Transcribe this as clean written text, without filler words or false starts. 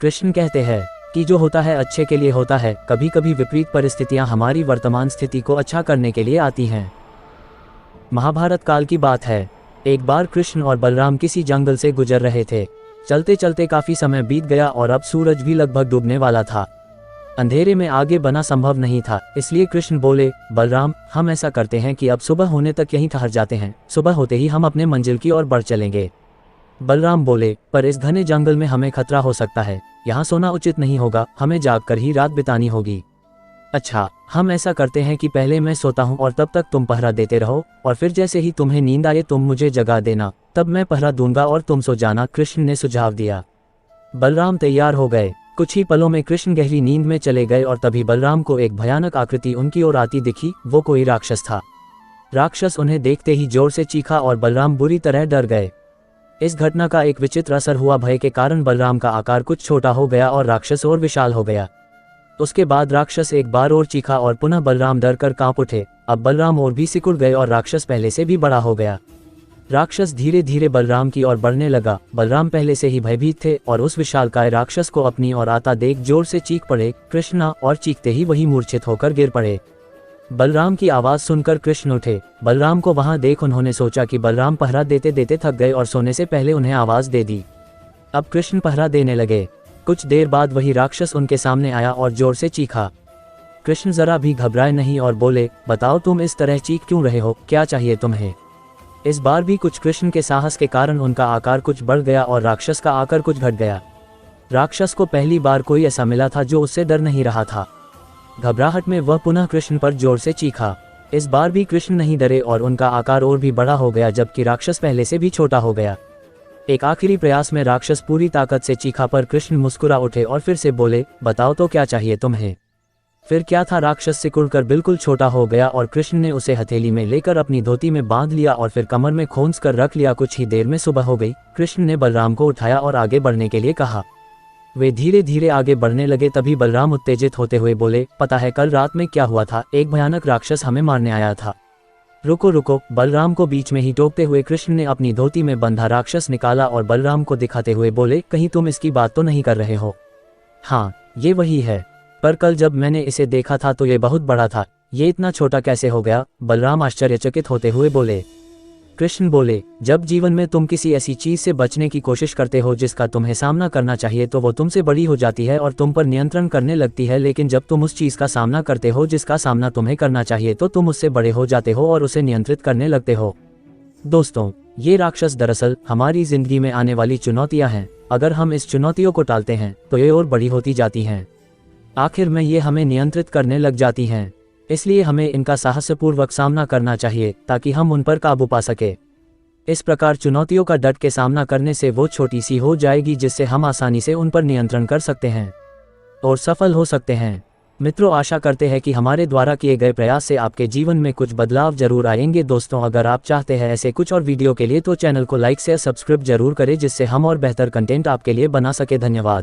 कृष्ण कहते हैं कि जो होता है अच्छे के लिए होता है, कभी कभी विपरीत परिस्थितियां हमारी वर्तमान स्थिति को अच्छा करने के लिए आती हैं। महाभारत काल की बात है। एक बार कृष्ण और बलराम किसी जंगल से गुजर रहे थे। चलते चलते काफी समय बीत गया और अब सूरज भी लगभग डूबने वाला था। अंधेरे में आगे बढ़ना संभव नहीं था, इसलिए कृष्ण बोले, बलराम, हम ऐसा करते हैं कि अब सुबह होने तक यहीं ठहर जाते हैं, सुबह होते ही हम अपने मंजिल की ओर बढ़ चलेंगे। बलराम बोले, पर इस घने जंगल में हमें खतरा हो सकता है, यहाँ सोना उचित नहीं होगा, हमें जागकर ही रात बितानी होगी। अच्छा, हम ऐसा करते हैं कि पहले मैं सोता हूँ और तब तक तुम पहरा देते रहो, और फिर जैसे ही तुम्हें नींद आए तुम मुझे जगा देना, तब मैं पहरा दूंगा और तुम सो जाना, कृष्ण ने सुझाव दिया। बलराम तैयार हो गए। कुछ ही पलों में कृष्ण गहरी नींद में चले गए और तभी बलराम को एक भयानक आकृति उनकी ओर आती दिखी। वो कोई राक्षस था। राक्षस उन्हें देखते ही जोर से चीखा और बलराम बुरी तरह डर गए। इस घटना का एक विचित्र असर हुआ। भय के कारण बलराम का आकार कुछ छोटा हो गया और राक्षस और विशाल हो गया। उसके बाद राक्षस एक बार और चीखा और पुनः बलराम डर कर कांप उठे। अब बलराम और भी सिकुड़ गए और राक्षस पहले से भी बड़ा हो गया। राक्षस धीरे धीरे बलराम की ओर बढ़ने लगा। बलराम पहले से ही भयभीत थे और उस विशालकाय राक्षस को अपनी ओर आता देख जोर से चीख पड़े, कृष्णा, और चीखते ही वही मूर्छित होकर गिर पड़े। बलराम की आवाज सुनकर कृष्ण उठे। बलराम को वहां देख उन्होंने सोचा कि बलराम पहरा देते देते थक गए और सोने से पहले उन्हें आवाज दे दी। अब कृष्ण पहरा देने लगे। कुछ देर बाद वही राक्षस उनके सामने आया और जोर से चीखा। कृष्ण जरा भी घबराए नहीं और बोले, बताओ तुम इस तरह चीख क्यों रहे हो, क्या चाहिए तुम्हें? इस बार भी कुछ कृष्ण के साहस के कारण उनका आकार कुछ बढ़ गया और राक्षस का आकार कुछ घट गया। राक्षस को पहली बार कोई ऐसा मिला था जो उससे डर नहीं रहा था। घबराहट में वह पुनः कृष्ण पर जोर से चीखा। इस बार भी कृष्ण नहीं डरे और उनका आकार और भी बड़ा हो गया, जबकि राक्षस पहले से भी छोटा हो गया। एक आखिरी प्रयास में राक्षस पूरी ताकत से चीखा पर कृष्ण मुस्कुरा उठे और फिर से बोले, बताओ तो क्या चाहिए तुम्हें? फिर क्या था, राक्षस सिकुड़कर बिल्कुल छोटा हो गया और कृष्ण ने उसे हथेली में लेकर अपनी धोती में बांध लिया और फिर कमर में खोंस कर रख लिया। कुछ ही देर में सुबह हो गई। कृष्ण ने बलराम को उठाया और आगे बढ़ने के लिए कहा। वे धीरे धीरे आगे बढ़ने लगे। तभी बलराम उत्तेजित होते हुए बोले, पता है कल रात में क्या हुआ था? एक भयानक राक्षस हमें मारने आया था। रुको रुको, बलराम को बीच में ही टोकते हुए कृष्ण ने अपनी धोती में बंधा राक्षस निकाला और बलराम को दिखाते हुए बोले, कहीं तुम इसकी बात तो नहीं कर रहे हो? हाँ, ये वही है, पर कल जब मैंने इसे देखा था तो ये बहुत बड़ा था, ये इतना छोटा कैसे हो गया? बलराम आश्चर्यचकित होते हुए बोले। कृष्ण बोले, जब जीवन में तुम किसी ऐसी चीज से बचने की कोशिश करते हो जिसका तुम्हें सामना करना चाहिए तो वो तुमसे बड़ी हो जाती है और तुम पर नियंत्रण करने लगती है, लेकिन जब तुम उस चीज का सामना करते हो जिसका सामना तुम्हें करना चाहिए तो तुम उससे बड़े हो जाते हो और उसे नियंत्रित करने लगते हो। दोस्तों, ये राक्षस दरअसल हमारी जिंदगी में आने वाली चुनौतियां हैं। अगर हम इस चुनौतियों को टालते हैं तो ये और बड़ी होती जाती हैं। आखिर में ये हमें नियंत्रित करने लग जाती हैं। इसलिए हमें इनका साहसपूर्वक सामना करना चाहिए ताकि हम उन पर काबू पा सके। इस प्रकार चुनौतियों का डट के सामना करने से वो छोटी सी हो जाएगी जिससे हम आसानी से उन पर नियंत्रण कर सकते हैं और सफल हो सकते हैं। मित्रों, आशा करते हैं कि हमारे द्वारा किए गए प्रयास से आपके जीवन में कुछ बदलाव जरूर आएंगे। दोस्तों, अगर आप चाहते हैं ऐसे कुछ और वीडियो के लिए तो चैनल को लाइक से सब्सक्राइब जरूर करें, जिससे हम और बेहतर कंटेंट आपके लिए बना सके। धन्यवाद।